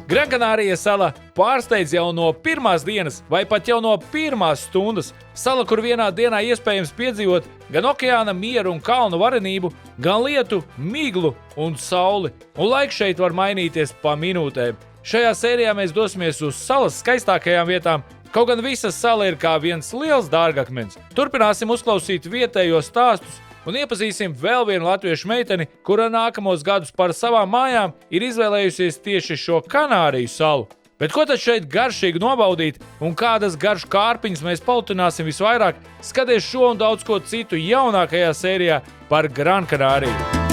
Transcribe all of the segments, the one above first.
Gran-Kanārija sala pārsteidz jau no pirmās dienas vai pat jau no pirmās stundas. Sala, kur vienā dienā iespējams piedzīvot gan okeāna mieru un kalnu varenību, gan lietu, miglu un sauli. Un laiks šeit var mainīties pa minūtēm. Šajā sērijā mēs dosimies uz salas skaistākajām vietām, kaut gan visa sala ir kā viens liels dārgakmens. Turpināsim uzklausīt vietējos stāstus un iepazīsim vēl vienu latviešu meiteni, kura nākamos gadus par savām mājām ir izvēlējusies tieši šo Kanāriju salu. Bet ko tad šeit garšīgi nobaudīt un kādas garšu kārpiņas mēs pautināsim visvairāk, skaties šo un daudz ko citu jaunākajā sērijā par Gran-Kanāriju.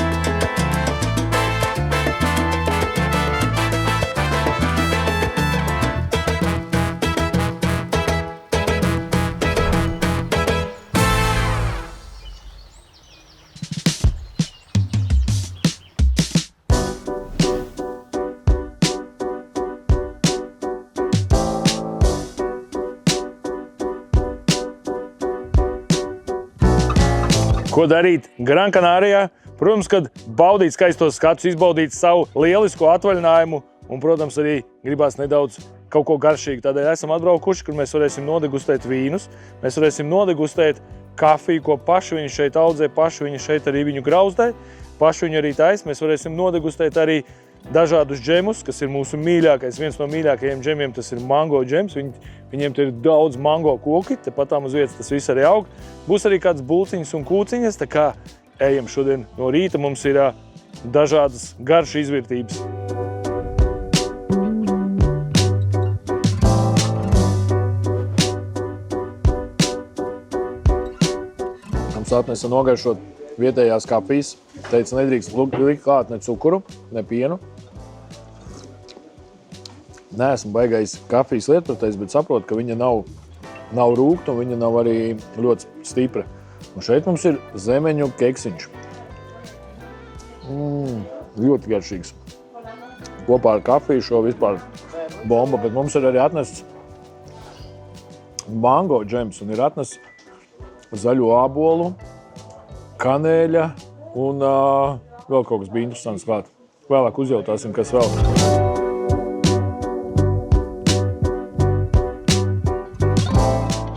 Ko darīt Gran-Kanārijā? Protams, kad baudīt skaistos skatus, izbaudīt savu lielisko atvaļinājumu un, protams, arī gribās nedaudz kaut ko garšīgu. Tādēļ esam atbraukuši, kur mēs varēsim nodegustēt vīnus, mēs varēsim nodegustēt kafiju, ko paši viņi šeit audzē, paši viņi šeit arī viņu grauzdē, paši viņi arī taisa. Mēs varēsim nodegustēt arī dažādus džemus, kas ir mūsu mīļākais. Viens no mīļākajiem džemiem tas ir mango džems. Viņiem te ir daudz mango koki, tepatām uz vietas tas viss arī aug. Būs arī kāds bulciņas un kūciņas, tā kā ejam šodien no rīta, mums ir dažādas garšu izvērtības. Mums atnesa nogaršot vietējās kafijas. Teica, nedrīkst likt klāt ne cukuru, ne pienu. Neesmu baigais kafijas lietpratējs, bet saprotu, ka viņa nav rūgta un viņa nav arī ļoti stipra. Un šeit mums ir zemeņu keksiņš. Ļoti garšīgs. Kopā ar kafiju šo vispār bomba, bet mums ir arī atnests mango džems un ir atnests zaļo ābolu, kanēļa un vēl kaut kas bija interesants klāt. Vēlāk uzjautāsim, kas vēl.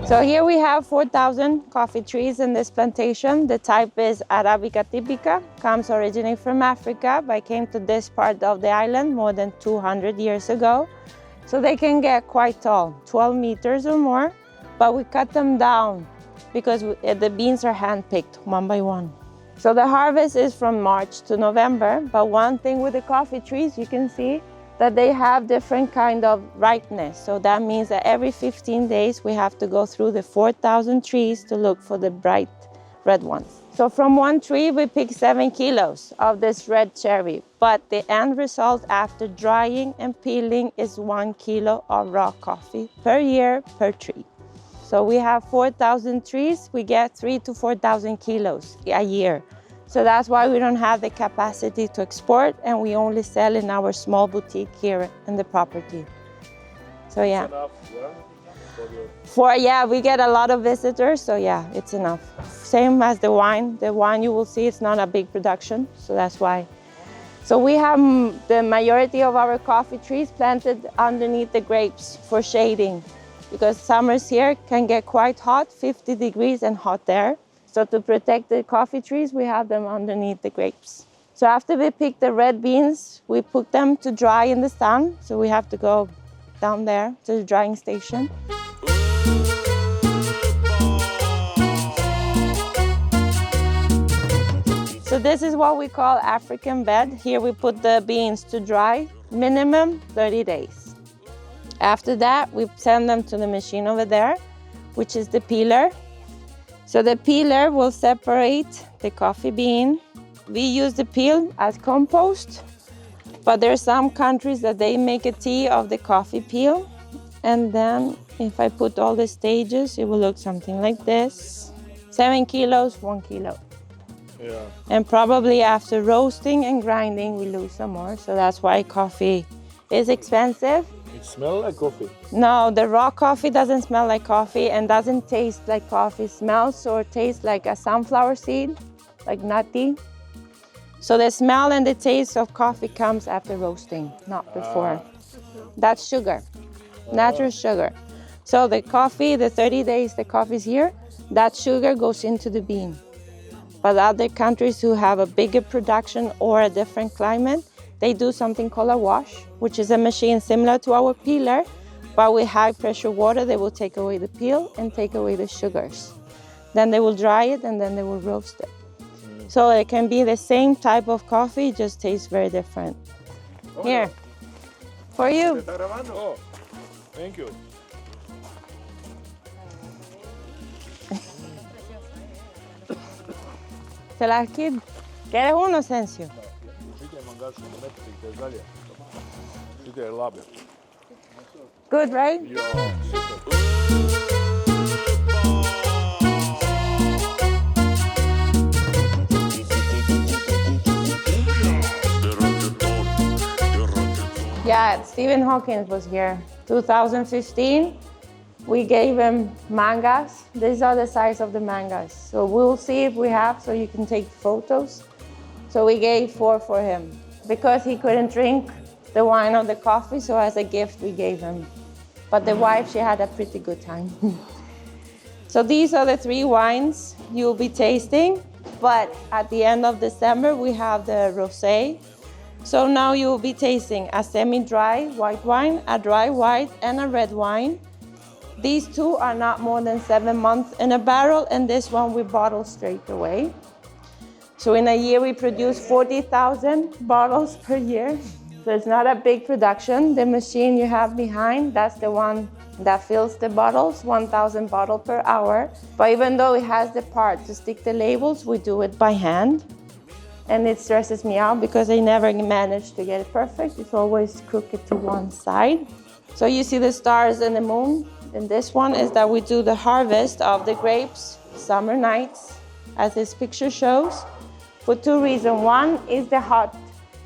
So here we have 4,000 coffee trees in this plantation. The type is Arabica typica, comes originally from Africa, but came to this part of the island more than 200 years ago. So they can get quite tall, 12 meters or more, but we cut them down because the beans are hand-picked one by one. So the harvest is from March to November, but one thing with the coffee trees, you can see that they have different kind of ripeness. So that means that every 15 days we have to go through the 4,000 trees to look for the bright red ones. So from one tree we pick 7 kilos of this red cherry, but the end result after drying and peeling is 1 kilo of raw coffee per year per tree. So we have 4,000 trees, we get 3,000 to 4,000 kilos a year. So that's why we don't have the capacity to export and we only sell in our small boutique here in the property. So yeah. We get a lot of visitors, so yeah, it's enough. Same as the wine. The wine you will see, it's not a big production, so that's why. So we have the majority of our coffee trees planted underneath the grapes for shading because summers here can get quite hot, 50 degrees and hot there. So to protect the coffee trees, we have them underneath the grapes. So after we pick the red beans, we put them to dry in the sun. So we have to go down there to the drying station. So this is what we call African bed. Here we put the beans to dry, minimum 30 days. After that, we send them to the machine over there, which is the peeler. So the peeler will separate the coffee bean. We use the peel as compost, but there are some countries that they make a tea of the coffee peel. And then if I put all the stages, it will look something like this. 7 kilos, 1 kilo. Yeah. And probably after roasting and grinding, we lose some more. So that's why coffee is expensive. It smells like coffee. No, the raw coffee doesn't smell like coffee and doesn't taste like coffee. It smells or tastes like a sunflower seed, like nutty. So the smell and the taste of coffee comes after roasting, not before. That's sugar, natural sugar. So the coffee, the 30 days the coffee's here, that sugar goes into the bean. But other countries who have a bigger production or a different climate, they do something called a wash, which is a machine similar to our peeler, but with high pressure water, they will take away the peel and take away the sugars. Then they will dry it and then they will roast it. So it can be the same type of coffee, just tastes very different. Here, for you. Oh, thank you. ¿Te la kid? ¿Quieres uno, Sencio? Šitie man garšo nepatīk, tie zaļie. Šitie ir labi. Good, right? Jā, super. Yeah, Stephen Hawking was here. 2015, we gave him mangas. These are the size of the mangas. So we'll see if we have, so you can take photos. So we gave 4 for him because he couldn't drink the wine or the coffee, so as a gift we gave him. But the wife, she had a pretty good time. So these are the 3 wines you'll be tasting. But at the end of December, we have the rosé. So now you will be tasting a semi-dry white wine, a dry white, and a red wine. These 2 are not more than 7 months in a barrel, and this one we bottle straight away. So in a year, we produce 40,000 bottles per year. So it's not a big production. The machine you have behind, that's the one that fills the bottles, 1,000 bottles per hour. But even though it has the part to stick the labels, we do it by hand. And it stresses me out because I never manage to get it perfect. It's always crooked to one side. So you see the stars and the moon. And this one is that we do the harvest of the grapes summer nights, as this picture shows, for 2 reasons. One is the hot.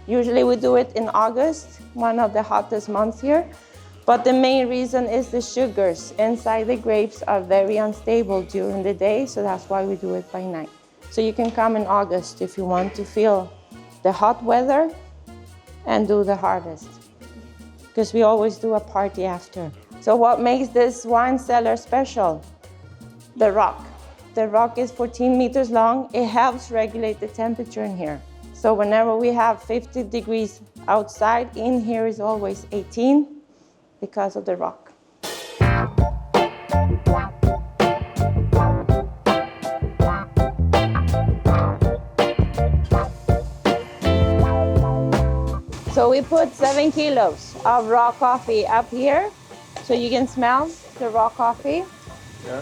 Usually we do it in August, one of the hottest months here. But the main reason is the sugars inside the grapes are very unstable during the day, so that's why we do it by night. So you can come in August if you want to feel the hot weather and do the harvest, because we always do a party after. So what makes this wine cellar special? The rock. The rock is 14 meters long. It helps regulate the temperature in here. So whenever we have 50 degrees outside, in here is always 18 because of the rock. So we put 7 kilos of raw coffee up here, so you can smell the raw coffee. Yeah.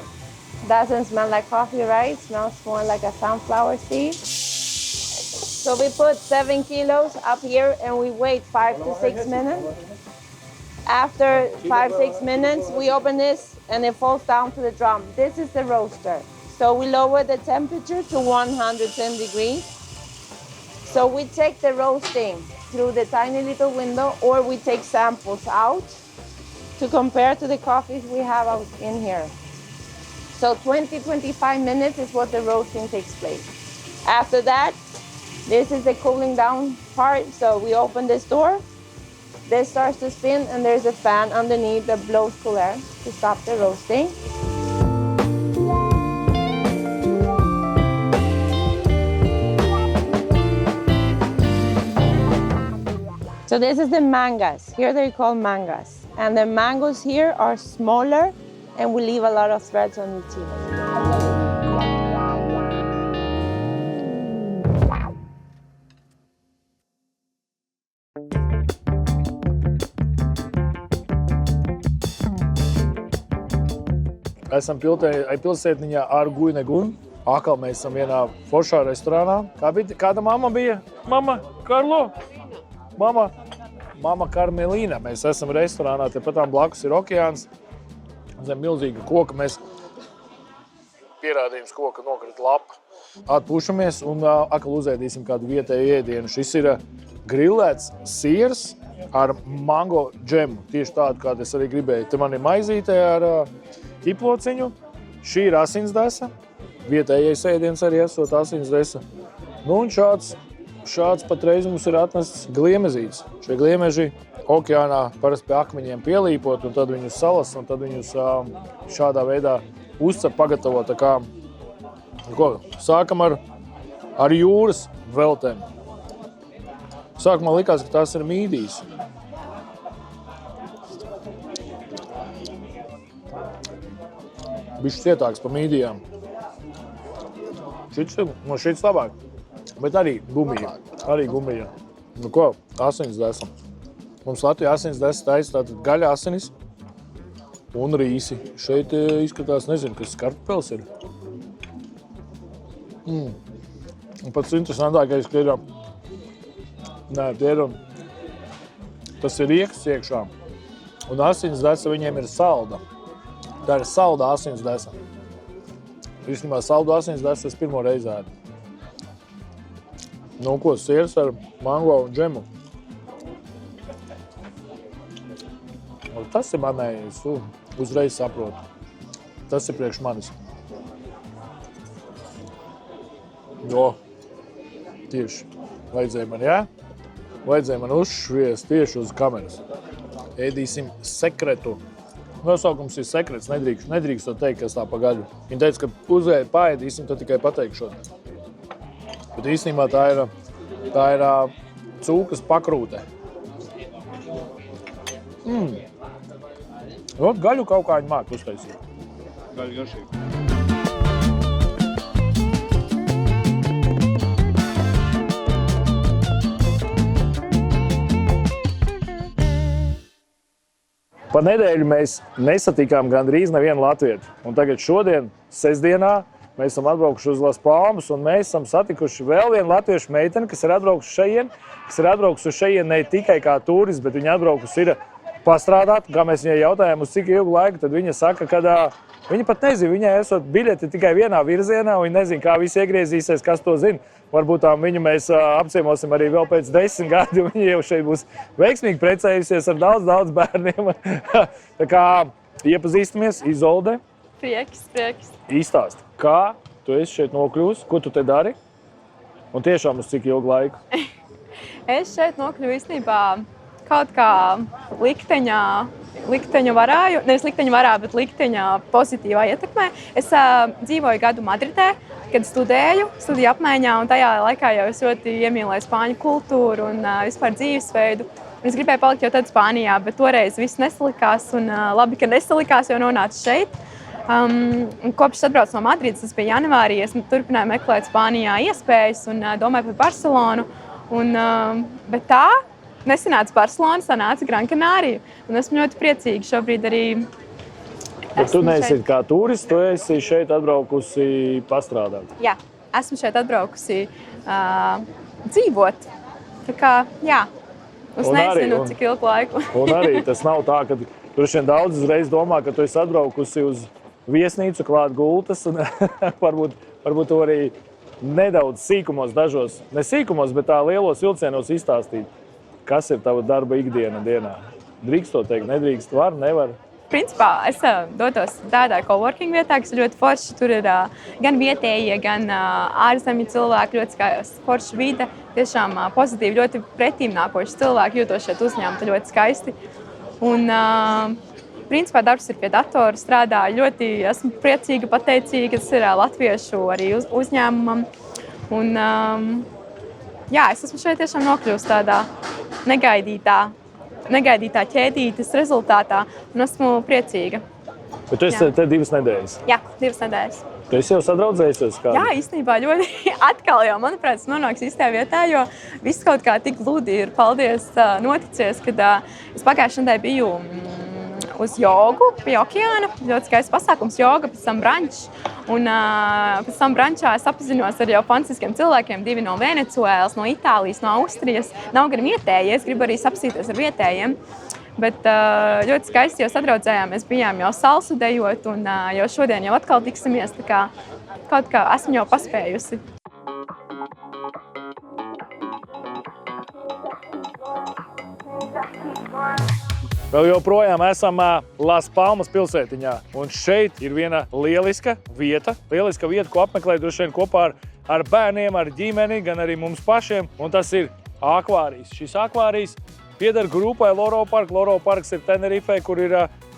Doesn't smell like coffee, right? It smells more like a sunflower seed. So we put 7 kilos up here and we wait 5 to 6 minutes. After 5-6 minutes, we open this and it falls down to the drum. This is the roaster. So we lower the temperature to 110 degrees. So we take the roasting through the tiny little window, or we take samples out to compare to the coffees we have out in here. So 20-25 minutes is what the roasting takes place. After that, this is the cooling down part. So we open this door, this starts to spin, and there's a fan underneath that blows cool air to stop the roasting. So this is the mangas. Here they're called mangas. And the mangoes here are smaller, and we leave a lot of threads on your teeth. Esam pilsētniņā Arguinegun. Atkal mēs esam vienā foršā restorānā. Kāda mamma bija? Mama Karlo? Mama Karmelīna. Mēs esam restorānā, tepatām blakus ir okeāns. Zem milzīga koka mēs pierādījums koka nokrita lapa. Atpūšamies un atkal uzēdīsim kādu vietēju ēdienu. Šis ir grillēts siers ar mango džemu. Tieši tādu, kādu es arī gribēju. Te man ir maizīte ar ķiplociņu. Šī ir asinsdesa. Vietējais ēdiens arī esot asinsdesa. Nu un šāds šāds patreiz mums ir atnests gliemezītes. Šie gliemeži okeānā parasti pie akmeņiem pielīpot, un tad viņus salas, un tad viņus šādā veidā uzcep pagatavot. Tā kā, sākam ar jūras veltēm. Sākumā likās, ka tās ir mīdijas. Bišķi cietāks pa mīdijām. Šits labāk, bet arī gumija. Nu ko, asinis desa. Mums Latvijā asinis desa taisa tātad gaļa asinis un rīsi. Šeit izskatās, nezinu, kas kartupels ir. Un pats interesantākais, ka ir, tas ir rieksts iekšā. Un asinis desa viņiem ir salda. Tā ir salda asinis desa. Īstenībā saldu asinis desu es pirmo reizi ēdu. Nu, ko, siers ar mango un džemu. Tas ir manējais, uzreiz saprotu. Tas ir priekš manis. Jo, tieši, vajadzēja man, jā? Vajadzēja man uzšviest tieši uz kameras. Ēdīsim sekretu. Nosaukums ir sekrets, nedrīkst to teikt, kas tā pa gaļu. Viņa teica, ka paēdīsim, tad tikai pateikšot. Bet īstenībā tā ir cūkas pakrūte. Gaļu kaut kā viņi māk uztaisīt. Gaļu garšīgi. Pa nedēļu mēs nesatikām gandrīz nevienu latvietu. Un tagad šodien, sestdienā, mēs esam atbraukuši uz Las Palmas un mēs esam satikuši vēl vienu latviešu meiteni, kas ir atbraukusi šeit ne tikai kā turists, bet viņa atbraukusi ir pastrādāt. Kā mēs viņai jautājām, uz cik ilgu laiku, tad viņa saka, ka viņa pat nezina, viņai esot biļeti tikai vienā virzienā, un viņa nezina, kā viss iegriezīsies, kas to zina. Varbūt viņu mēs apciemosim arī vēl pēc 10 gadu, viņa jau šeit būs veiksmīgi precējusies ar daudz bērniem. Tā kā iepazīstamies, Izolde. Prieks. Īstāst, kā tu esi šeit nokļūsi, ko tu te dari? Un tiešām uz cik ilgu laiku? Es šeit nokļuvu īstenībā kaut kā likteņa varā, nevis likteņa varā, bet likteņa pozitīvā ietekmē. Es dzīvoju gadu Madridē, kad studiju apmaiņā, un tajā laikā jau es ļoti iemīlēju spāņu kultūru un vispār dzīvesveidu. Es gribēju palikt jau tad Spānijā, bet toreiz viss nesalikās, un labi, ka nesalikās, jo nonācu šeit. Kopš atbraucu no Madrides, tas bija janvārī, es turpināju meklēt Spānijā iespējas un domāju par Barcelonu. Bet tā nesanāca Barcelona, sanāca Gran Canaria. Un esmu ļoti priecīga šobrīd arī. Bet tu neesi kā turists, tu esi šeit atbraukusi pastrādāt. Jā, esmu šeit atbraukusi dzīvot. Tā kā, jā, nezinu, cik ilgu laiku. Un arī tas nav tā, ka droši vien daudz uzreiz domā, ka tu esi atbraukusi uz viesnīcu klāt gultas, un varbūt tu arī nedaudz sīkumos dažos, ne sīkumos, bet tā lielos vilcienos izstāstīt, kas ir tava darba ikdiena dienā. Drīkst to teikt, nedrīkst, var, nevar? Principā es dotos tādā coworking vietā, kas ir ļoti forši. Tur ir gan vietējie, gan ārzemju cilvēki, ļoti forša vide. Tiešām pozitīvi, ļoti pretīmnākoši cilvēki, jūtos šeit uzņēmumi ļoti skaisti. Un principā darbs ir pie datora, strādāju ļoti, esmu priecīga, pateicīga, tas ir latviešu arī uzņēmumam. Un jā, es esmu šeit tiešām nokļuvusi tādā negaidītā ķēdītes rezultātā, un esmu priecīga. Bet tu esi te 2 nedēļas? Jā, 2 nedēļas. Tu esi jau sadraudzējusies kādu? Jā, īstenībā ļoti atkal jau, manuprāt, es nonāku īstajā vietā, jo viss kaut kā tik gludi ir, paldies, noticies, kad es pagājušajā nedēļā biju uz jogu pie okeāna. Ļoti skaists pasākums, joga, pēc tam brančs. Un pēc tam brančā es apzinos ar jau fantastiskiem cilvēkiem, 2 no Venecuēlas, no Itālijas, no Austrijas. Nav gan vietējie, es gribu arī sapsīties ar vietējiem. Bet ļoti skaisti jau sadraudzējāmies, bijām jau salsu dejot, un jau šodien jau atkal tiksimies, tā kā kaut kā esmu jau paspējusi. Vēl joprojām esam Las Palmas pilsētiņā, un šeit ir viena lieliska vieta, ko apmeklēt droši vien kopā ar ar bērniem, ar ģimeni, gan arī mums pašiem, un tas ir akvārijs. Šis akvārijs pieder grupai Loro Park. Loro Parks ir Tenerifē, kur ir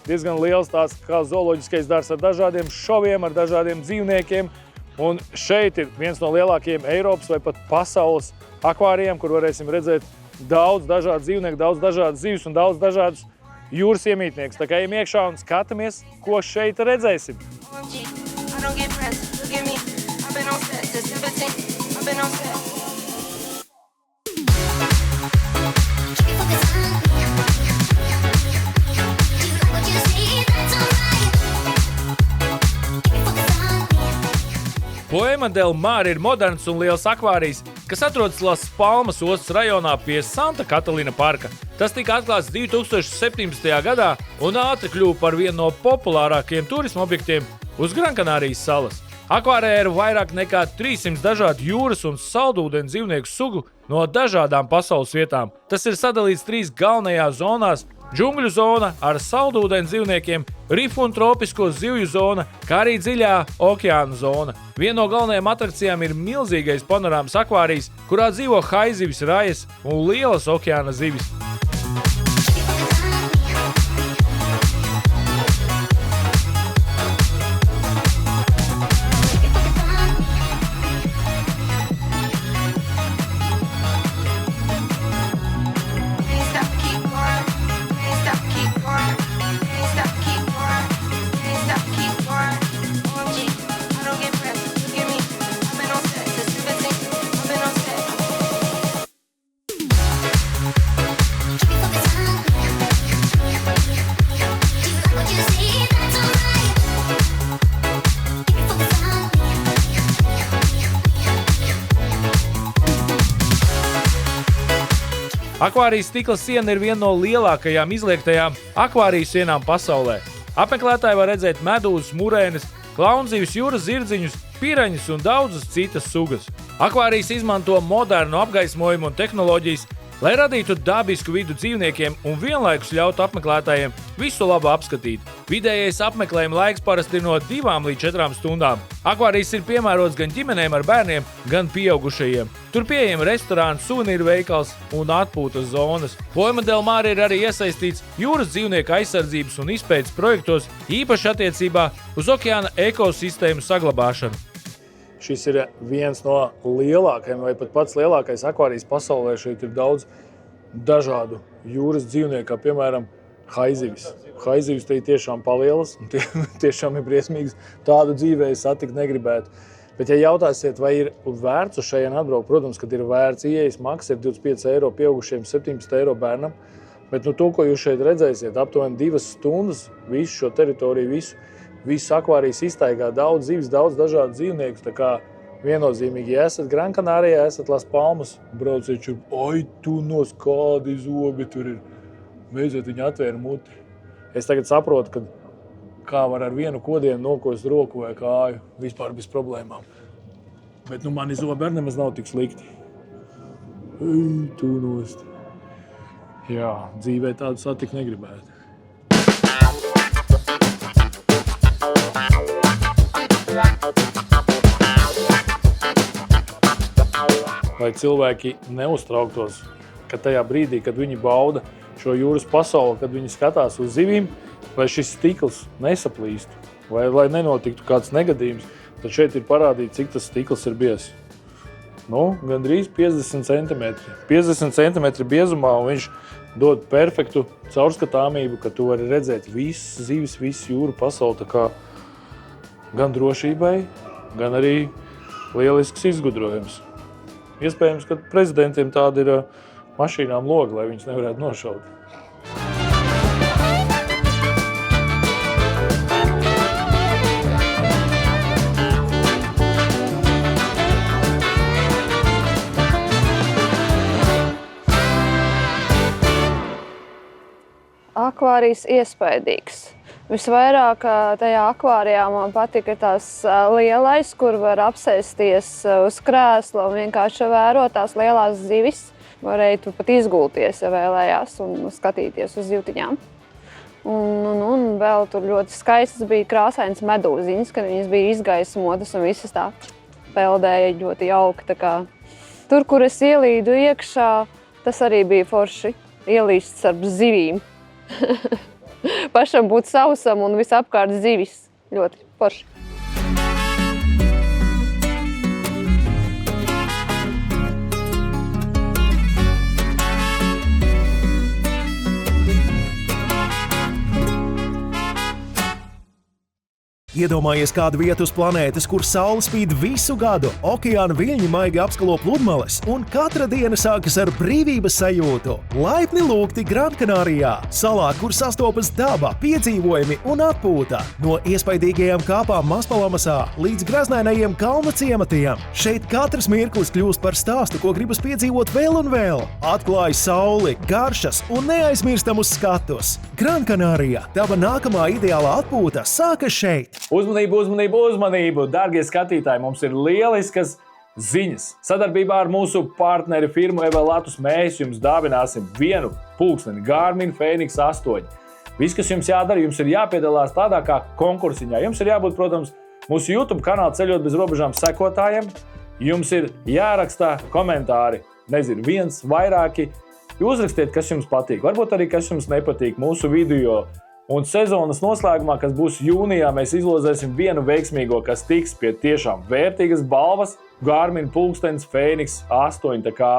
diezgan liels tāds kā zooloģiskais dārzs ar dažādiem šoviem, ar dažādiem dzīvniekiem. Un šeit ir viens no lielākajiem Eiropas vai pat pasaules akvārijiem, kur varēsim redzēt daudz dažādu dzīvnieku, daudz dažādas zivis un daudz dažādus jūras iemītniekus. Tā kā ejam iekšā un skatāmies, ko šeit redzēsim. Poema del Mar ir moderns un liels akvārijs, kas atrodas Las Palmas ostas rajonā pie Santa Katalina parka. Tas tika atklāts 2017. gadā un ātri kļuva par vienu no populārākajiem turisma objektiem uz Grankanārijas salas. Akvārijā ir vairāk nekā 300 dažādu jūras un saldūdens dzīvnieku sugu no dažādām pasaules vietām. Tas ir sadalīts 3 galvenajās zonās – džungļu zona ar saldūdens dzīvniekiem, rifu un tropisko zivju zona, kā arī dziļā okeāna zona. Viena no galvenajām atrakcijām ir milzīgais panorāmas akvārijs, kurā dzīvo haizivis, rajas un lielas okeāna zivis. Akvārijas stikla siena ir viena no lielākajām izliektajām akvāriju sienām pasaulē. Apmeklētāji var redzēt medūzas, murēnes, klaunzīvis, jūras zirdziņus, piraņus un daudzas citas sugas. Akvārijas izmanto modernu apgaismojumu un tehnoloģijas, lai radītu dabisku vidu dzīvniekiem un vienlaikus ļautu apmeklētājiem visu labu apskatīt. Vidējais apmeklējuma laiks parasti ir no 2 līdz 4 stundām. Akvārijs ir piemērots gan ģimenēm ar bērniem, gan pieaugušajiem. Tur pieejami restorāni, suvenīru veikals un atpūtas zonas. Poema del Mar ir arī iesaistīts jūras dzīvnieku aizsardzības un izpētes projektos, īpaši attiecībā uz okeāna ekosistēmu saglabāšanu. Šis ir viens no lielākajiem vai pat pats lielākais akvārijs pasaulē. Šeit ir daudz dažādu jūras dzīvnieku, kā piemēram haizivis. Haizivis te ir tiešām palielas un tiešām ir briesmīgas. Tādu dzīvē satikt negribētu. Bet, ja jautāsiet, vai ir vērts uz šajien atbraukt, protams, kad ir vērts ieejas maksa, ir 25 eiro pieaugušiem, 17 eiro bērnam. Bet to, ko jūs šeit redzēsiet, aptuveni 2 stundas, visu šo teritoriju, visu akvārijas iztaigā, daudz zivis, daudz dažādu dzīvniekus. Tā kā viennozīmīgi, ja esat Grankanārijā, esat Las Palmas, brauciet šur, tu nos kādi zobi tur ir. Beidzot viņi atvēra muti. Es tagad saprotu, ka kā var ar vienu kodienu nokost roku vai kāju, vispār bez problēmām. Bet mani zobi arī nemaz nav tik slikti. Tu nost. Jā, dzīvē tādu satikt negribētu. Lai cilvēki neuztrauktos, ka tajā brīdī, kad viņi bauda šo jūras pasauli, kad viņi skatās uz zivīm, lai šis stikls nesaplīstu, vai lai nenotiktu kāds negadījums, tad šeit ir parādīts, cik tas stikls ir biezs. Gandrīz 50 cm. 50 cm biezumā, un viņš dod perfektu caurskatāmību, ka tu vari redzēt visas zivis, visu jūru pasauli, tā kā gan drošībai, gan arī lielisks izgudrojums. Iespējams, ka prezidentiem tāda ir mašīnām logi, lai viņus nevarētu nošaut. Akvārijs iespaidīgs. Visvairāk tajā akvārijā man patika tās lielais, kur var apsēsties uz krēsla un vienkārši vērot tās lielās zivis. Varēja tu pat izgulties, ja vēlējās, un skatīties uz zivtiņām. Un vēl tur ļoti skaistas bija krāsainas medūziņas, kad viņas bija izgaismotas un visas tā. peldēja ļoti jauki. Tā kā tur, kur es ielīdu iekšā, tas arī bija forši ielīst starp zivīm. Pašam būt sausam un visapkārt zivis. Ļoti forši. Iedomājies kādu vietu uz planētas, kur saule spīd visu gadu, okeāna viļņi maigi apskalo pludmales, un katra diena sākas ar brīvības sajūtu. Laipni lūgti Grankanārijā, salā, kur sastopas daba, piedzīvojumi un atpūta. No iespaidīgajām kāpām Maspalamasā līdz graznainajiem kalnu ciematiem. Šeit katrs mirklis kļūst par stāstu, ko gribas piedzīvot vēl un vēl. Atklāj sauli, garšas un neaizmirstamus skatus. Grankanārija, tava nākamā ideālā atpūta sākas šeit. Uzmanību, uzmanību, uzmanību! Dārgie skatītāji, mums ir lieliskas ziņas. Sadarbībā ar mūsu partneri firmu Evelatus mēs jums dāvināsim 1 pulksteni Garmin Fenix 8. Viss, kas jums jādara, jums ir jāpiedalās tādā kā konkursiņā. Jums ir jābūt, protams, mūsu YouTube kanāla Ceļot bez robežām sekotājiem. Jums ir jārakstā komentāri, nezinu, 1, vairāki. Uzrakstiet, kas jums patīk, varbūt arī, kas jums nepatīk mūsu video. Un sezonas noslēgumā, kas būs jūnijā, mēs izlozēsim 1 veiksmīgo, kas tiks pie tiešām vērtīgas balvas Garmin pulkstenis Fenix 8. Tā kā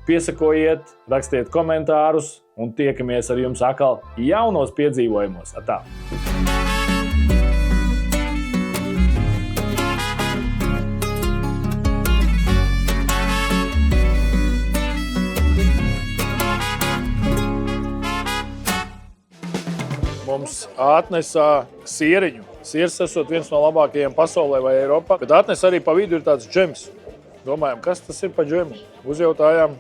piesakojiet, rakstiet komentārus un tiekamies ar jums atkal jaunos piedzīvojumos. Atā! Mums atnesa sieriņu. Sieris esot viens no labākajiem pasaulē vai Eiropā, bet atnesa arī pa vidu ir tāds džems. Domājam, kas tas ir pa džemu? Uzjautājām,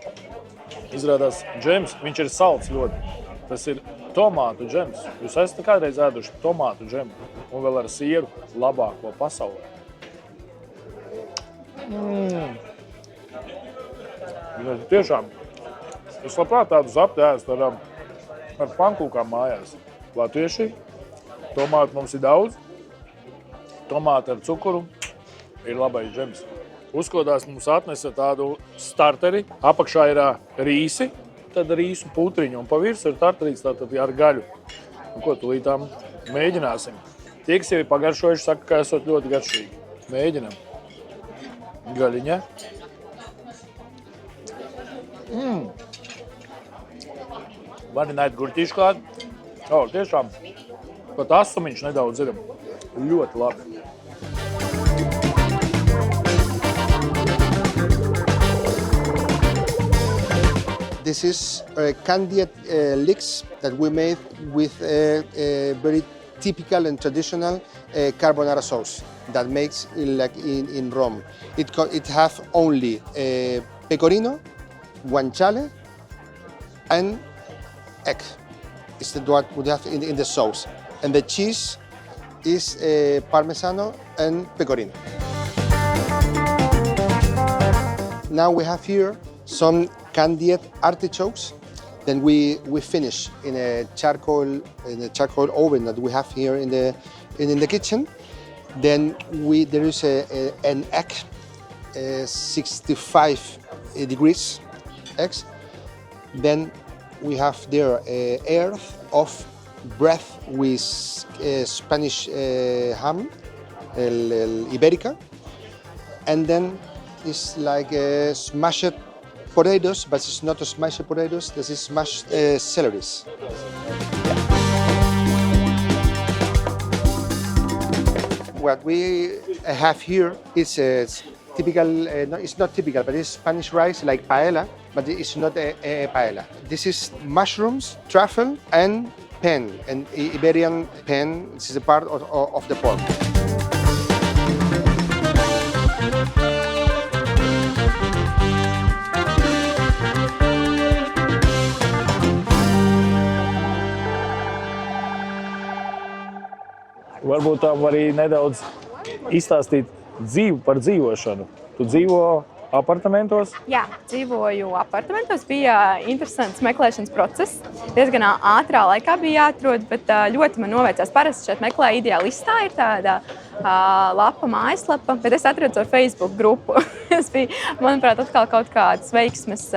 izrādās džems, viņš ir salds ļoti. Tas ir tomātu džems. Jūs esat kādreiz ēduši tomātu džemu un vēl ar sieru labāko pasaulē. Tiešām, es labprāt tādu zapti ēstu ar pankūkām mājās. Latvieši, tomātu mums ir daudz, tomāti ar cukuru ir labais džems. Uzkodās mums atnesa tādu starteri, apakšā ir rīsi, tad rīsu putriņu un pa virsu ir tartarīts tātad ar gaļu. Un ko tūlītām mēģināsim. Tie, kas jau ir pagaršojuši, saka, ka esot ļoti garšīgi. Mēģinam. Gaļiņa. Marinēt gurķīšu kādu. Tiešām, pat asumiņš nedaudz ir ļoti labi. This is candied leeks that we made with a very typical and traditional carbonara sauce that makes like in Rome. It have only pecorino, guanciale, and egg. Is what we have in the sauce. And the cheese is parmesano and pecorino. Now we have here some candied artichokes. Then we finish in a charcoal oven that we have here in the kitchen. Then there is an egg, 65 degrees eggs. Then we have there earth of bread with Spanish ham, el Iberica, and then it's like smashed potatoes, but it's not smashed potatoes. This is smashed celeries. What we have here is typical. It's not typical, but it's Spanish rice like paella. But it's not a paella. This is mushrooms, truffle, and pen, and Iberian pen. This is a part of the pork. Varbūt tā arī nedaudz izstāstīt dzīvi par dzīvošanu. Tu dzīvo apartamentos? Jā, dzīvoju apartamentos. Bija interesants meklēšanas process. Diezgan ātrā laikā bija jāatrod, bet ļoti man noveicās. Parasti šeit meklēju Idealistā, ir tāda lapa, mājaslapa, bet es atradu ar Facebook grupu. Tas bija, manuprāt, atkal kaut kāds veiksmes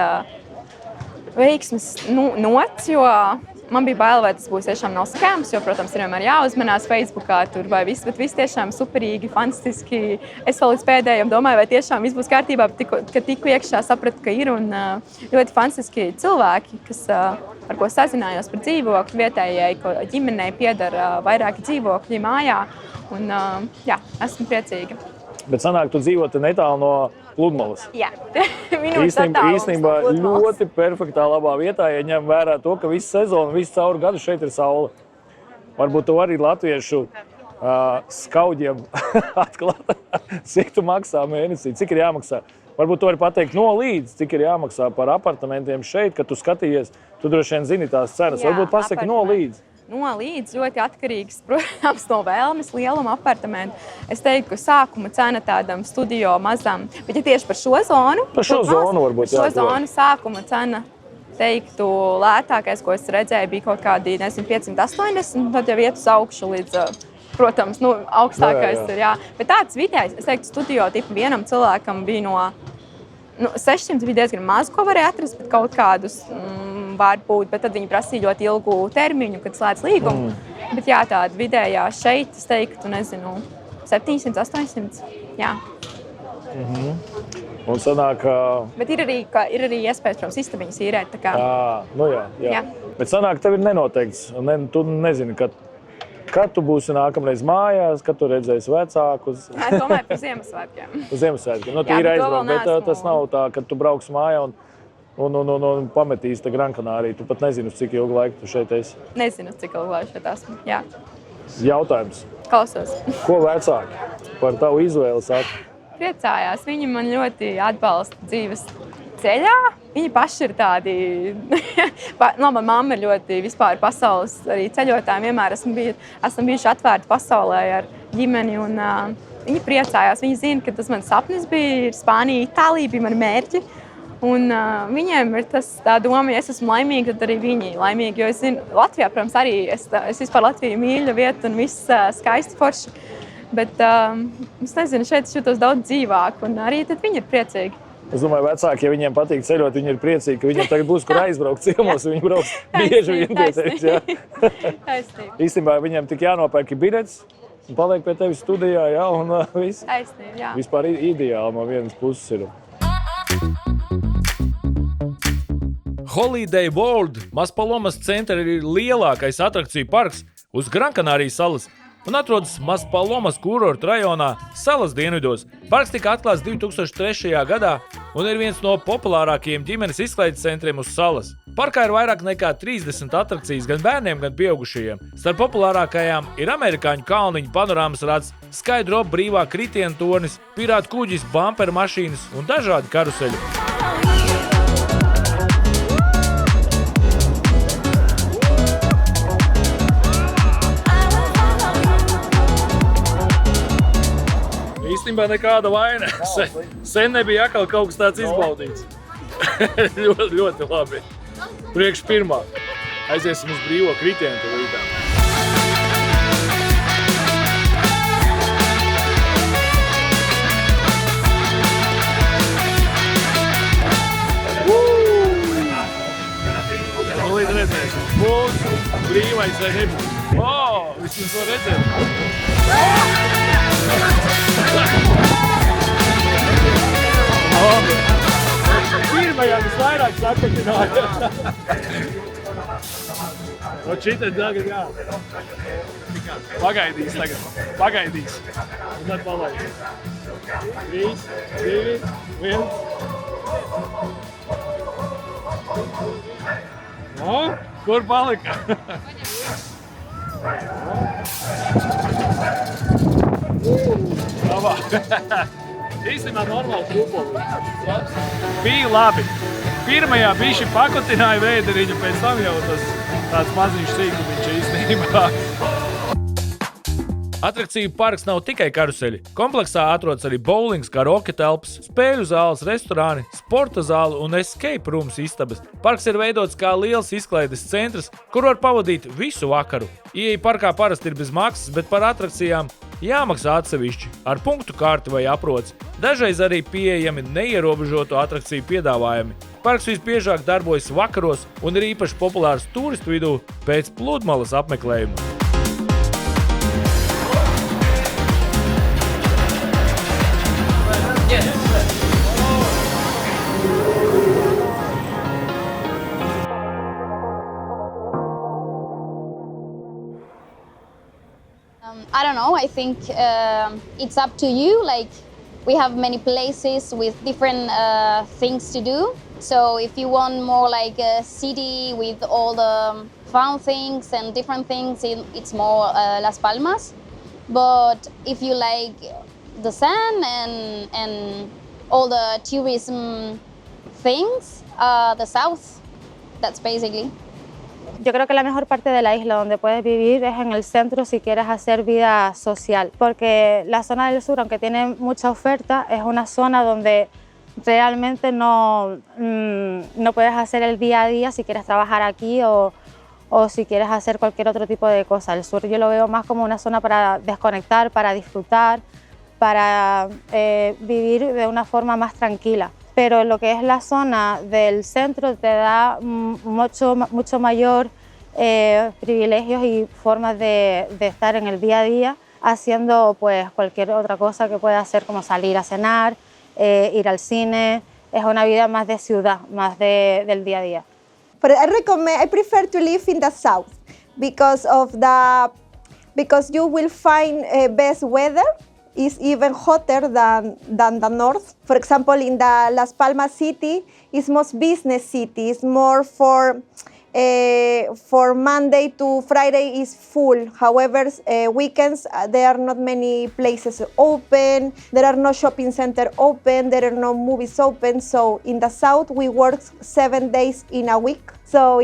nots, jo man bija bail, vai tas būs tiešām nav skams, jo, protams, ir vienmēr jāuzmanās Facebookā tur vai viss, bet viss tiešām superīgi, fantastiski. Es vēl līdz pēdējiem domāju, vai tiešām viss būs kārtībā, bet kad tiku iekšā sapratu, ka ir un ļoti fantastiski cilvēki, kas, ar ko sazinājos par dzīvokļu, vietējai ģimenei piedara vairāki dzīvokļi mājā un jā, esmu priecīga. Bet sanāk, tu dzīvo te netālu no pludmales. Jā, minūtes attālums Īstenībā no pludmales. ļoti perfektā labā vietā, ja ņem vērā to, ka visu sezonu, visu cauru gadu šeit ir saule. Varbūt to arī latviešu skaudiem atklāt, cik tu maksā mēnesī, cik ir jāmaksā. Varbūt tu vari pateikt no līdz, cik ir jāmaksā par apartamentiem šeit, kad tu skatījies, tu droši vien zini tās cenas. Jā, Varbūt pasaki no līdz. No līdz ļoti atkarīgs, protams, no vēlmes lieluma apartamentu. Es teiktu, ka sākuma cena tādam studio mazam, bet ja tieši par šo zonu, Par šo zonu varbūt, par šo zonu sākuma cena, teiktu, lētākais, ko es redzēju, bija kaut kādi, 580, tad jau iet uz augšu līdz, protams, augstākais ir, jā. Bet tāds vidējs, es teiktu, studio tipu vienam cilvēkam bija no 600 bija diezgan maz, ko varēja atrast, bet kaut kādus var būt, bet tad viņi prasīja ļoti ilgu termiņu, kad slēdz līgumu. Bet jā, tāda vidējā šeit, es teiktu, 700, 800, jā. Un sanāk, Bet ir arī iespējas, protams, istabiņas īrēt, tā kā. jā. Bet sanāk, tev ir nenoteikts, tu nezini, kad tu būsi nākamreiz mājās, kad tu redzēsi vecākus. Es domāju par Ziemassvētkiem. Uz Ziemassvētkiem. Jā, Ir bet to vēl aizbraukt, bet neesmu. tas nav tā, ka tu brauks mājā un pametīs te Gran Canāriju. Tu pat nezini, uz cik ilgu laiku tu šeit esi. Nezinu, cik ilgi lai šeit esmu. Jā, Jautājums. klausos. Ko vecāki par tavu izvēli saka? Priecājās. Viņi man ļoti atbalsta dzīves ceļā. Viņi paši ir tādi, mana mamma ir ļoti vispār pasaules arī ceļotājiem. Vienmēr esam bijuši atvērti pasaulē ar ģimeni un viņi priecājās. Viņi zina, ka tas mans sapnis bija Spānija, Itālija bija mani mērķi. Un viņiem ir tā doma, ja es esmu laimīga, tad arī viņi laimīgi. Jo es zinu, Latvijā, protams, arī es vispār Latviju mīļu vietu un viss skaisti forši. Bet es nezinu, šeit es jūtos daudz dzīvāk un arī tad viņi ir priecīgi. Es domāju, vecāki, ja viņiem patīk ceļot, viņi ir priecīgi, ka viņiem tagad būs, kur aizbraukt ciemos, viņi brauks bieži vien pie tevis. Taisnība. Īstenībā viņiem tik jānopērk biļetes un paliek pie tevis studijā, jā, un viss. Taisnība, jā. Vispār ideāli no vienas puses ir. Holiday World Maspalomas centra ir lielākais atrakciju parks uz Gran Canārijas salas un atrodas Maspalomas kurorta rajonā salas dienvidos. Parks tika atklāts 2003. gadā un ir viens no populārākajiem ģimenes izklaides centriem uz salas. Parkā ir vairāk nekā 30 atrakcijas gan bērniem, gan pieaugušajiem. Starp populārākajām ir amerikāņu kalniņu panorāmas rats, Skydrop brīvā kritiena tornis, pirātu kuģis, bumper mašīnas un dažādi karuseļi. Īstenībā nekāda vaina. Sen nebija atkal kaut kas tāds izbaudīts. ļoti labi. Priekš pirmā. Aiziesim uz brīvo kritienu tūlītā. Tūlīt redzēsim. Būs brīvais vai nebūs. Vismaz to redzēt. Pirmajā visvairāk sakatināja. Šitā tagad jā. Pagaidīs tagad. Pagaidīs. Un tad palaidīs. 3, 2, 1. Kur palika? Īstenībā normāls kupolis. Bija labi. Pirmajā bišķi pakotināja vēderiņu, pēc tam jau tas tāds maziņš sīkumiņš īstenībā. Atrakciju parks nav tikai karuseļi. Kompleksā atrodas arī bowlings, karaoke telpas, spēļu zāles, restorāni, sporta zāle un escape rooms istabas. Parks ir veidots kā liels izklaides centrs, kur var pavadīt visu vakaru. Ieeja parkā parasti ir bez maksas, bet par atrakcijām jāmaksā atsevišķi, ar punktu karti vai aproci. Dažreiz arī pieejami neierobežotu atrakciju piedāvājumi. Parks visbiežāk darbojas vakaros un ir īpaši populārs turistu vidū pēc pludmales apmeklējuma. I don't know. I think it's up to you. Like, we have many places with different things to do. So if you want more like a city with all the fun things and different things, it's more Las Palmas. But if you like the sun and all the tourism things, the south, that's basically. Yo creo que la mejor parte de la isla donde puedes vivir es en el centro si quieres hacer vida social, porque la zona del sur, aunque tiene mucha oferta, es una zona donde realmente no puedes hacer el día a día si quieres trabajar aquí o si quieres hacer cualquier otro tipo de cosa. El sur yo lo veo más como una zona para desconectar, para disfrutar, para vivir de una forma más tranquila. Pero lo que es la zona del centro te da mucho mayor privilegios y formas de estar en el día a día haciendo pues cualquier otra cosa que pueda hacer, como salir a cenar, ir al cine. Es una vida más de ciudad, más del día a día. But I prefer to live in the south because you will find best weather. Is even hotter than the north. For example, in the Las Palmas city, it's most business city. It's more for Monday to Friday is full. However, weekends there are not many places open. There are no shopping center open. There are no movies open. So in the south, we work 7 days in a week. So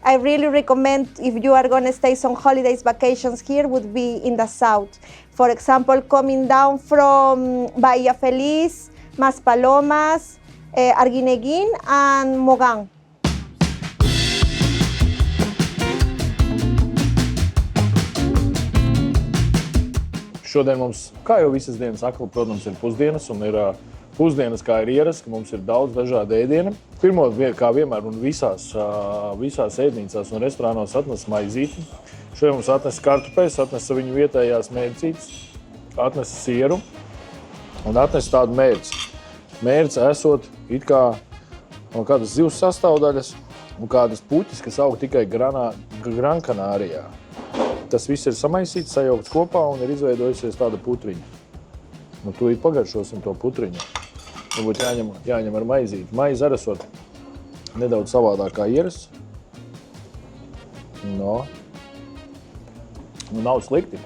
I really recommend if you are going to stay some holidays, vacations here would be in the south. For example, coming down from Bahía Feliz, Maspalomas, Arguineguín and Mogán. Šodien mums, kā jau visas dienas akli, protams, ir pusdienas un ir pusdienas, kā ir ierasts, ka mums ir daudz dažādu ēdienu. Pirmo, kā vienmēr, un visās ēdnīcās un restorānos atnes maizīti. Šodien mums atnes kartupeļus, atnes viņu vietējās mērcītes, atnes sieru un atnes tādu mērci. Mērci esot it kā kādas zivs sastāvdaļas un kādas puķis, kas aug tikai Grankanārijā. Tas viss ir samaisīts, sajaukts kopā un ir izveidojusies tāda putriņa. Nu, tūlīt pagaršosim to putriņu. Varbūt jāņem ar maizīti. Maize arī esot nedaudz savādāk kā ierasts. No. Nu, nav slikti.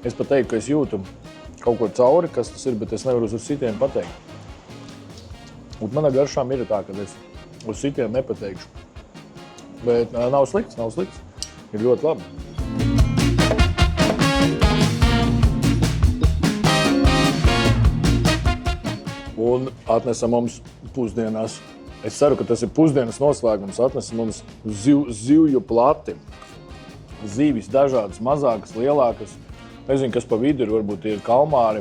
Es pat teiktu, ka es jūtu kaut ko cauri, kas tas ir, bet es nevaru uz sitienu pateikt. Un manā garšām ir tā, ka es uz sitienu nepateikšu. Bet nav slikts. Ir ļoti labi. Un atnesa mums pusdienās. Es ceru, ka tas ir pusdienas noslēgums. Atnesa mums zivju plati. Zivis dažādas, mazākas, lielākas. Nezinu, kas pa vidu ir, varbūt ir kalmāri.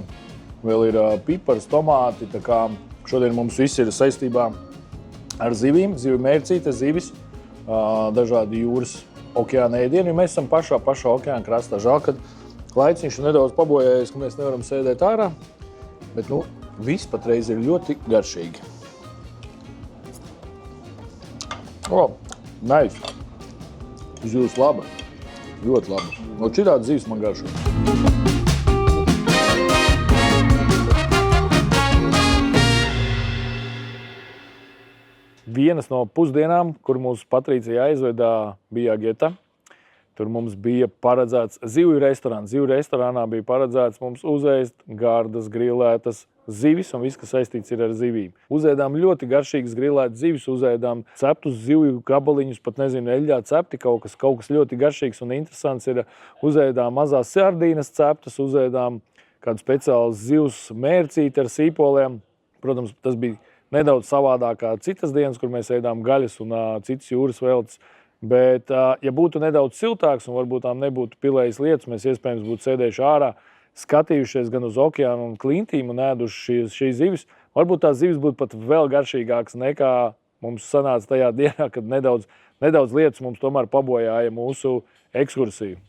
Vēl ir pipars, tomāti. Tā kā šodien mums viss ir saistībā ar zivīm, zivju mērcītes, zivis, dažādi jūras okeāna ēdieni. Mēs esam pašā okeāna krastā. Žēl, ka laiciņš ir nedaudz pabojājies, ka mēs nevaram sēdēt ārā. Bet, viss patreiz ir ļoti garšīgi. Nice. Zivs laba. Ļoti labi. No šitāds zivs man garšo. Vienas no pusdienām, kur mūsu Patricija aizvedā, bija Ageta. Tur mums bija paredzēts zivju restorāns. Zivju restorānā bija paredzēts mums uzēst gardas, grilētas zivis un viss, kas saistīts ir ar zivīm. Uzēdām ļoti garšīgas grilētas zivis, uzēdām ceptus zivju gabaliņus, pat nezinu, eļļā cepti, kaut kas ļoti garšīgs un interesants ir. Uzēdām mazās sardīnas ceptas, uzēdām kādu speciālu zivs mērcīti ar sīpoliem. Protams, tas bija nedaudz savādāk kā citas dienas, kur mēs ēdām gaļas un citas jūras veltes. Bet, ja būtu nedaudz siltāks un varbūt tām nebūtu pilējas lietas, mēs iespējams būtu sēdējuši ārā, skatījušies gan uz okeānu un klintīm un ēduši šīs zivis. Varbūt tās zivis būtu pat vēl garšīgākas nekā mums sanāca tajā dienā, kad nedaudz lietas mums tomēr pabojāja mūsu ekskursiju.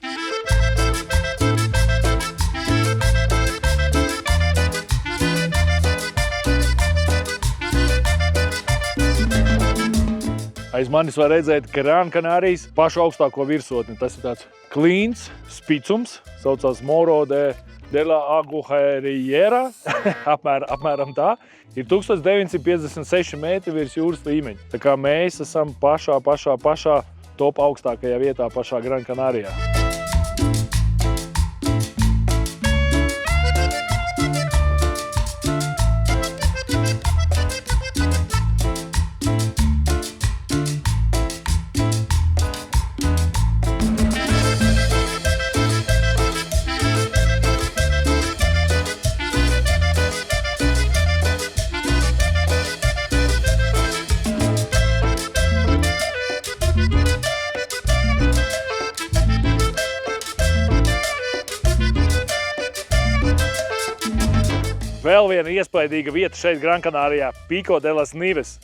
Aiz manis var redzēt Gran Canārijas pašu augstāko virsotni. Tas ir tāds klīns spicums, saucās Morro de la Agujerriera, apmēram tā. Ir 1956 metri virs jūras līmeņa. Tā kā mēs esam pašā top augstākajā vietā, pašā Gran Canārijā. Vēl viena iespaidīga vieta šeit Gran Canārijā – Pico de las Nieves.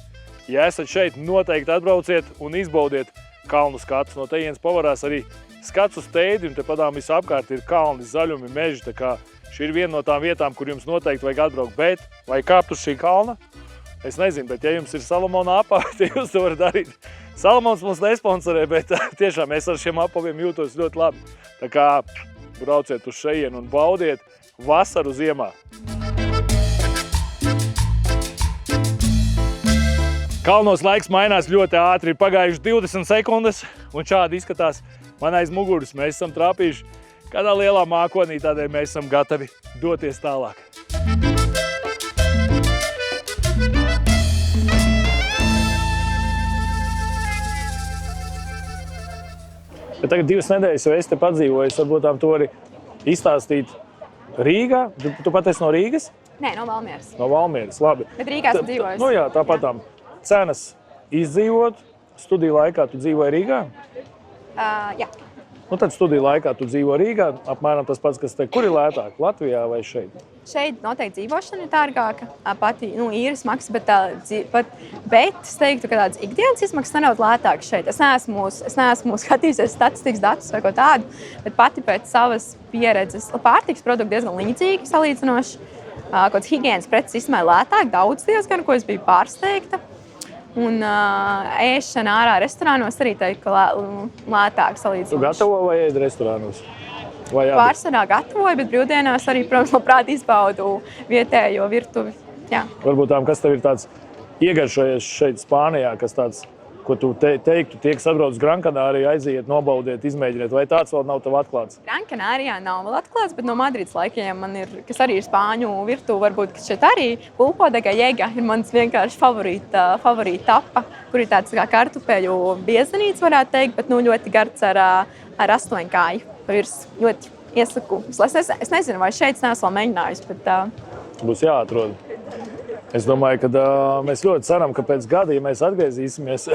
Ja esat šeit, noteikti atbrauciet un izbaudiet kalnu skatus. No tejienes pavarās arī skats uz Teidi, un te padām visapkārt ir kalni, zaļumi, meži. Tā kā šī ir viena no tām vietām, kur jums noteikti vajag atbraukt. Bet vai kāpt uz šī kalna? Es nezinu, bet ja jums ir Salomona apavi, tad jūs to varat darīt. Salomons mums nesponsorē, bet tiešām es ar šiem apaviem jūtos ļoti labi. Tā kā brauciet uz šejienu un baudiet vasaru ziemā. Kalnos laiks mainās ļoti ātri, ir pagājuši 20 sekundes, un šādi izskatās man aiz muguras. Mēs esam trāpījuši kādā lielā mākonī, tādēļ mēs esam gatavi doties tālāk. Bet tagad 2 nedēļas jau es te padzīvoju, varbūt tu vari izstāstīt Rīgā. Tu pat esi no Rīgas? Nē, no Valmieras. No Valmieras, labi. Bet Rīgā esmu dzīvojusi. Nu jā, tāpatām. Cenas izdzīvot. Studiju laikā tu dzīvoji Rīgā? Jā. Nu tad studiju laikā tu dzīvo Rīgā. Apmēram tas pats, kas te. Kur ir lētāk? Latvijā vai šeit? Šeit noteikti dzīvošana ir dārgāka. Pati īres maksa, bet es teiktu, ka tādas ikdienas izmaksas nedaudz lētākas šeit. Es neesmu skatījusies statistikas datus vai ko tādu, bet pati pēc savas pieredzes pārtikas produkti diezgan līdzīgi salīdzinoši. Kaut kāds higienas preces izmēr lētāk, daudz diezgan, ko es biju pārsteigta. Un ēšana ārā restorānos arī teiktu, ka lētāk salīdzinoši. Tu gatavo vai ēd restorānos? Pārsvarā gatavoju, bet brīvdienās arī, protams, labprāt izbaudu vietējo virtuvi. Jā. Varbūt tām, kas tev ir tāds iegaršojies šeit Spānijā, kas tāds, ko tu teiktu, tie, kas atbrauc uz Gran Canāriju, aiziet, nobaudiet, izmēģiniet, vai tāds vēl nav tev atklāts? Gran Canārijā nav vēl atklāts, bet no Madrides laikiem man ir, kas arī ir spāņu virtuve, varbūt, ka šeit arī Pulpo de Gallega ir mans vienkārši favorīta tapa, kur ir tāds kā kartupeļu biezenīts, varētu teikt, bet ļoti gards ar 8 kāju. Ļoti iesaku. Es nezinu, vai šeit neesmu vēl mēģinājusi, bet... Būs jāatrod. Es domāju, ka mēs ļoti ceram, ka pēc gada, ja mēs atgriezīsimies,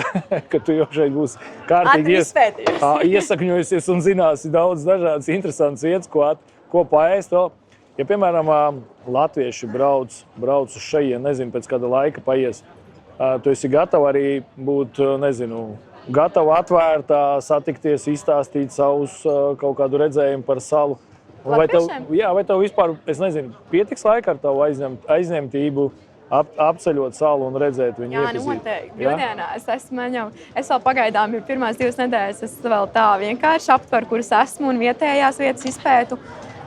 ka tu jau šeit būs kārtīgi iesakņojusies un zināsi daudz dažādas interesantas vietas, ko paēst vēl. Ja, piemēram, latvieši brauc uz šejienu, nezinu, pēc kāda laika paies, tu esi gatava arī būt, nezinu, gatava atvērtā, satikties, izstāstīt savus kaut kādu redzējumu par salu. Vai tev vispār, es nezinu, pietiks laika ar tavu aizņemtību apceļot salu un redzēt viņu iepazīt? Jā, noteikti. Brīvdienā es vēl pagaidām ir pirmās 2 nedēļas, es vēl tā vienkārši aptveru, kuras esmu un vietējās vietas izpētu.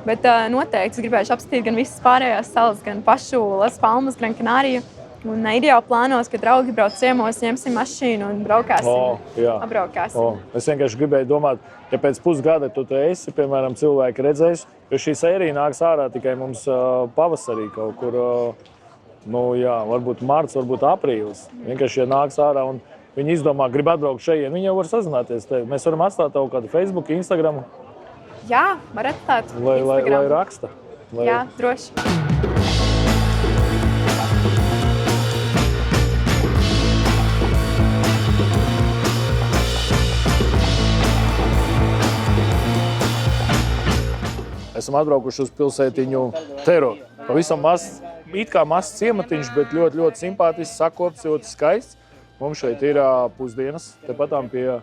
Bet noteikti es gribēšu apskatīt gan visas pārējās salas, gan pašu Las Palmas, Gran Canāriju. Un ir jau plānos, ka draugi brauc ciemos, ņemsim mašīnu un braukāsim. Apbraukāsim. Es vienkārši gribēju domāt, ja pēc pusgada tu esi, piemēram, cilvēki redzējis, jo šī sērija nāks ārā tikai mums pavasarī kaut kur, varbūt marts, varbūt aprīlis. Vienkārši, ja nāks ārā un viņi izdomā, grib atbraukt šeit, viņi jau var sazināties tevi. Mēs varam atstāt tavu kādu Facebook, Instagramu. Jā, var atstāt Instagram. Lai raksta. Jā, droši. Esam atbraukuši uz pilsētiņu Tero. Pavisam mazs ciematiņš, bet ļoti, ļoti simpātisks, sakopts, ļoti skaists. Mums šeit ir pusdienas. Tepatām pie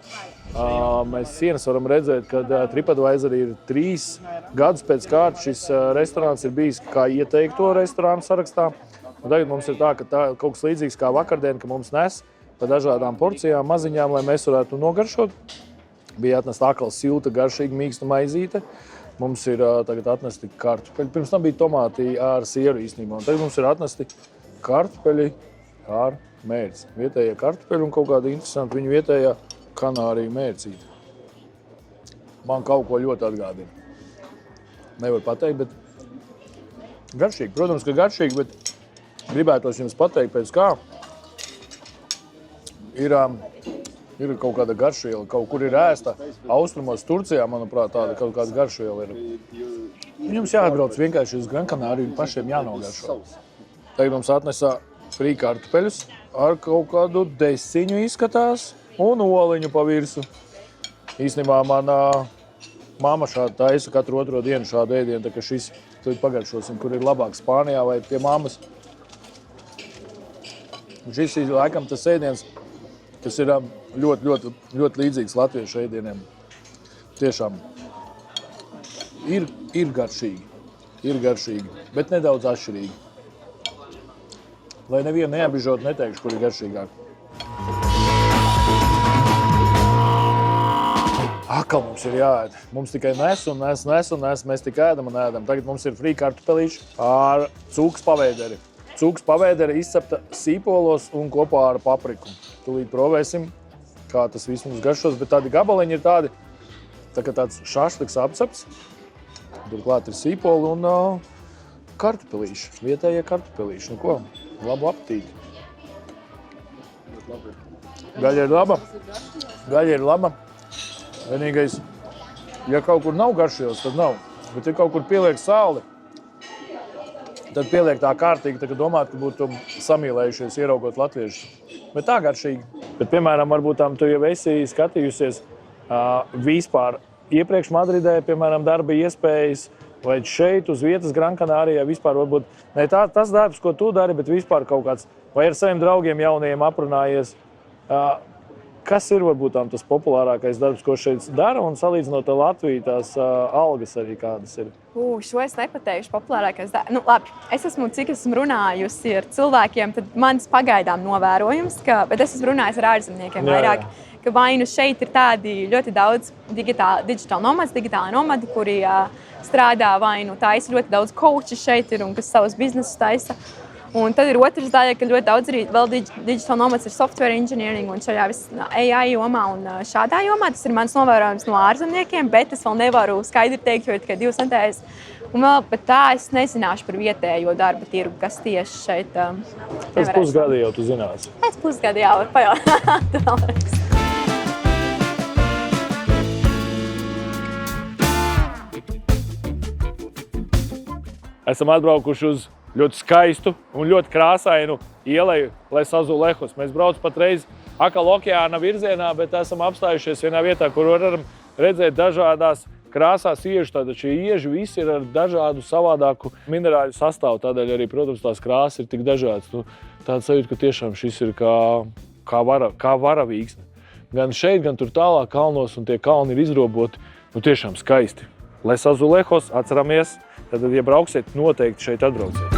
mēs sienas varam redzēt, ka TripAdvisor ir 3 gadus pēc kārtas šis restorāns ir bijis kā ieteikto restorānu sarakstā. Un tagad mums ir tā, ka kaut kas līdzīgs kā vakardien, ka mums nes pa dažādām porcijām, maziņām, lai mēs varētu nogaršot. Bija atnesta atkal silta, garšīga, mīksta maizīte. Mums ir tagad atnesti kartupeļi. Pirms tam bija tomāti ar sieru īstenībā. Un tagad mums ir atnesti kartupeļi ar mērci. Vietējie kartupeļi un kaut kāda interesanta viņa vietējā kanārija mērcīte. Man kaut ko ļoti atgādina. Nevar pateikt, bet garšīgi. Protams, ka garšīgi, bet gribētos jums pateikt pēc kā. Ir kaut kāda garšviela, kaut kur ir ēsta. Austrumos, Turcijā, manuprāt, tāda kaut kāda garšviela ir. Jums jāatbrauc vienkārši uz Gran Canāriju un pašiem jānogaršo. Tagad mums atnesa frī kartupeļus ar kaut kādu desiņu izskatās un oliņu pa virsu. Īstenībā mana mamma šādi taisa katru otro dienu šādu ēdienu, tā ka šis tur pagaršosim, kur ir labāk Spānijā vai pie mammas. Šis ir laikam tas ēdiens, kas ir ļoti līdzīgs latviešu ēdieniem. Tiešām ir garšīgi, bet nedaudz atšķirīgi. Lai nevienu neapbižot, neteikšu, kur ir garšīgāk. Akal mums ir jāēd. Mums tikai nes, mēs tikai ēdam un ēdam. Tagad mums ir frī kartupelīši ar cūkas pavēderi. Cūkas pavēdere izcepta sīpolos un kopā ar papriku. Tūlīt provēsim, kā tas viss mums garšos, bet tādi gabaliņi ir tādi, tāds šašliks apcepts. Turklāt ir sīpoli un kartupelīši, vietējie kartupelīši. Nu ko, labu apetīti. Gaļa ir laba. Vienīgais, ja kaut kur nav garšos, tad nav. Bet ja kaut kur pieliek sāli, tad pieliek tā kārtīgi, tā, ka domāt, ka būtu samīlējušies, ieraugot latviešus. Bet tā garšīgi. Bet, piemēram, varbūt tu jau esi skatījusies vispār iepriekš Madridē, piemēram, darba iespējas, vai šeit uz vietas Gran Canārijā vispār varbūt ne tas darbs, ko tu dari, bet vispār kaut kāds, vai ar saviem draugiem jaunajiem aprunājies. Kas ir varbūt tas populārākais darbs, ko šeit dara, un salīdzinot ar Latviju, tās algas arī kādas ir? Šo es nepateikšu populārākais darbs. Nu, labi, cik esmu runājusi ar cilvēkiem, tad mans pagaidām novērojums, bet es esmu runājis ar ārzemniekiem vairāk, ka vai nu šeit ir tādi ļoti daudz digitāli nomadi, kuri strādā vai nu taisa ļoti daudz coachi šeit ir un kas savus biznesus taisa. Un tad ir otrs daļa, ka ļoti daudz arī vēl digital nomads ir software engineering un šajā AI jomā un šādā jomā. Tas ir mans novērojums no ārzemniekiem, bet es vēl nevaru skaidri teikt, jo ir tikai 2 nedēļas. Bet tā es nezināšu par vietējo darba tirgu, kas tieši šeit Pēc pusgada jau tu zināsi. Pēc pusgada jā, var pajautāt vēlreiz. Esam atbraukuši uz ļoti skaistu un ļoti krāsainu ieleju Los Azulejos. Mēs braucam patreiz atkal okeāna virzienā, bet esam apstājušies vienā vietā, kur varam redzēt dažādās krāsās iežu. Tātad šie ieži visi ir ar dažādu savādāku minerāļu sastāvu. Tādēļ arī, protams, tās krāsas ir tik dažādas. Tāds sajūta, ka tiešām šis ir kā varavīksne. Gan šeit, gan tur tālāk kalnos, un tie kalni ir izroboti. Tiešām skaisti. Los Azulejos atceramies, tad, ja brauksiet, noteikti šeit atbrauciet.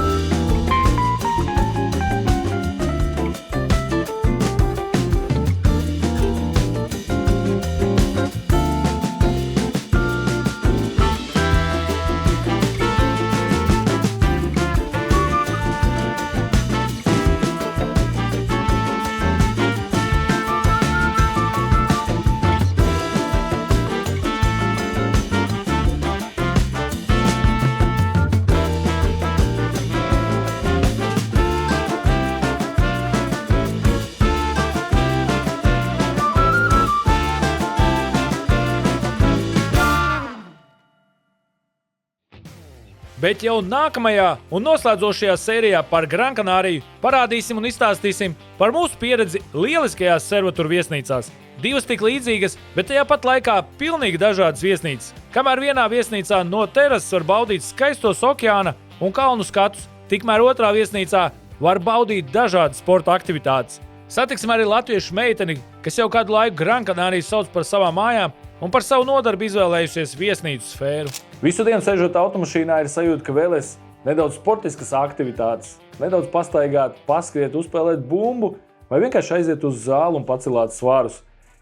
Bet jau nākamajā un noslēdzošajā sērijā par Gran Canāriju parādīsim un izstāstīsim par mūsu pieredzi lieliskajās Servatur viesnīcās. Divas tik līdzīgas, bet tajā pat laikā pilnīgi dažādas viesnīcas. Kamēr vienā viesnīcā no terases var baudīt skaistos okeāna un kalnu skatus, tikmēr otrā viesnīcā var baudīt dažādas sporta aktivitātes. Satiksim arī latviešu meiteni, kas jau kādu laiku Gran Canāriju sauc par savām mājām un par savu nodarbi izvēlējusies viesnīcu sfēru. Visu dienu sēžot automašīnā ir sajūta, ka vēlies nedaudz sportiskas aktivitātes, nedaudz pastaigāt, paskriet, uzspēlēt bumbu vai vienkārši aiziet uz zāli un pacelāt svarus.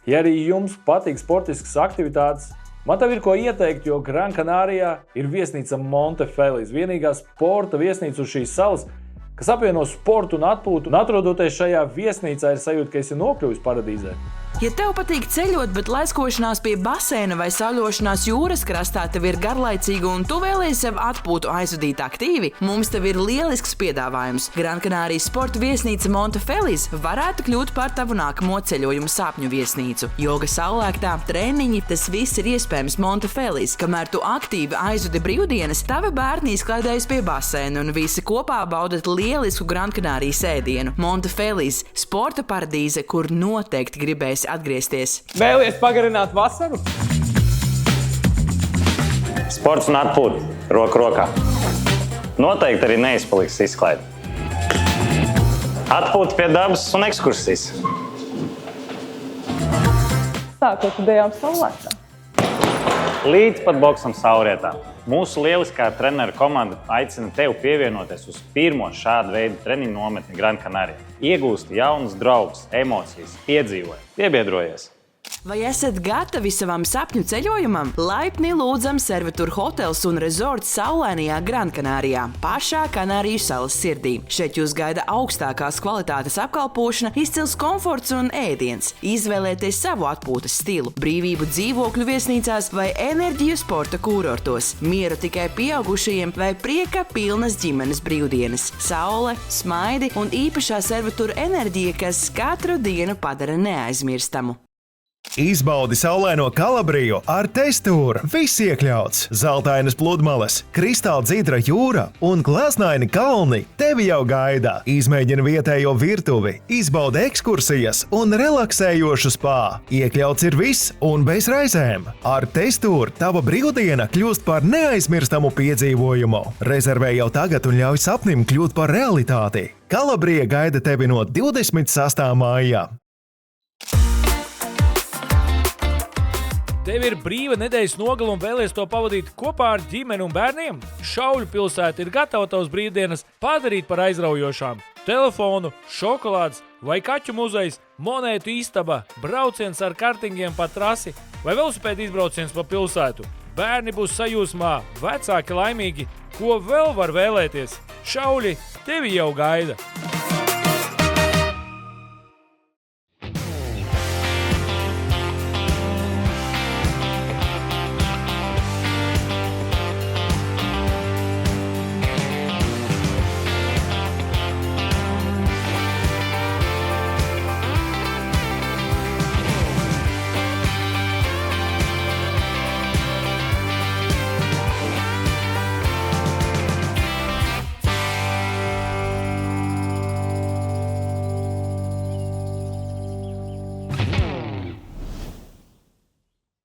Ja arī jums patīk sportiskas aktivitātes, man tev ir ko ieteikt, jo Gran Canārijā ir viesnīca Monte Feliz, vienīgā sporta viesnīca uz šīs salas, kas apvieno sportu un atpūtu, un atrodoties šajā viesnīcā ir sajūta, ka esi nokļuvis paradīzē. Ja tev patīk ceļot, bet laiskošanās pie baseina vai sauļošanās jūras krastā tev ir garlaicīga un tu vēlies sev atpūtu aizvadīt aktīvi, mums tev ir lielisks piedāvājums. Gran Canārijas sporta viesnīca Monte Feliz varētu kļūt par tavu nākamo ceļojumu sapņu viesnīcu. Joga saulēktā, treniņi, tas viss ir iespējams Monte Feliz. Kamēr tu aktīvi aizvadi brīvdienas, tavi bērni izklaidējas pie baseina un visi kopā baudat lielisku Gran Canārijas ēdienu. Monte Feliz – sporta paradīze, kur noteikti gribēs atgriezties. Vēlies pagarināt vasaru? Sports un atpūta roku rokā. Noteikti arī neizpaliks izklaide. Atpūta pie dabas un ekskursijas. Sākot idejām saulēktā. Līdz pat boksam saulrietā. Mūsu lieliskā treneru komanda aicina tevi pievienoties uz pirmo šādu veidu treniņu nometni Gran Canārijā. Iegūsti jaunus draugus, emocijas, piedzīvojumu. Piebiedrojies! Vai esat gatavi savam sapņu ceļojumam? Laipni lūdzam Servatur hotels un resorts saulainajā Gran Canārijā, pašā Kanāriju salas sirdī. Šeit jūs gaida augstākās kvalitātes apkalpošana, izcils komforts un ēdiens. Izvēlieties savu atpūtas stilu, brīvību dzīvokļu viesnīcās vai enerģiju sporta kūrortos, mieru tikai pieaugušajiem vai prieka pilnas ģimenes brīvdienas, saule, smaidi un īpašā Servatur enerģija, kas katru dienu padara neaizmirstamu. Izbaudi saulaino Kalabriju ar Testūru. Viss iekļauts. Zeltainas pludmales, kristāli dzidra jūra un glāznaini kalni tevi jau gaida. Izmēģini vietējo virtuvi, izbaudi ekskursijas un relaksējošu spā. Iekļauts ir viss un bez raizēm. Ar Testūru tava brīvdiena kļūst par neaizmirstamu piedzīvojumu. Rezervē jau tagad un ļauj sapnim kļūt par realitāti. Kalabrija gaida tevi no 26. maijā. Tev ir brīva nedēļas nogale un vēlies to pavadīt kopā ar ģimeni un bērniem? Šauļu pilsēta ir gatava tavas brīvdienas padarīt par aizraujošām. Telefonu, šokolādes vai kaķu muzejs, monētu istaba, brauciens ar kartingiem pa trasi vai velosipēdu izbrauciens pa pilsētu. Bērni būs sajūsmā, vecāki laimīgi. Ko vēl var vēlēties? Šauļi tevi jau gaida!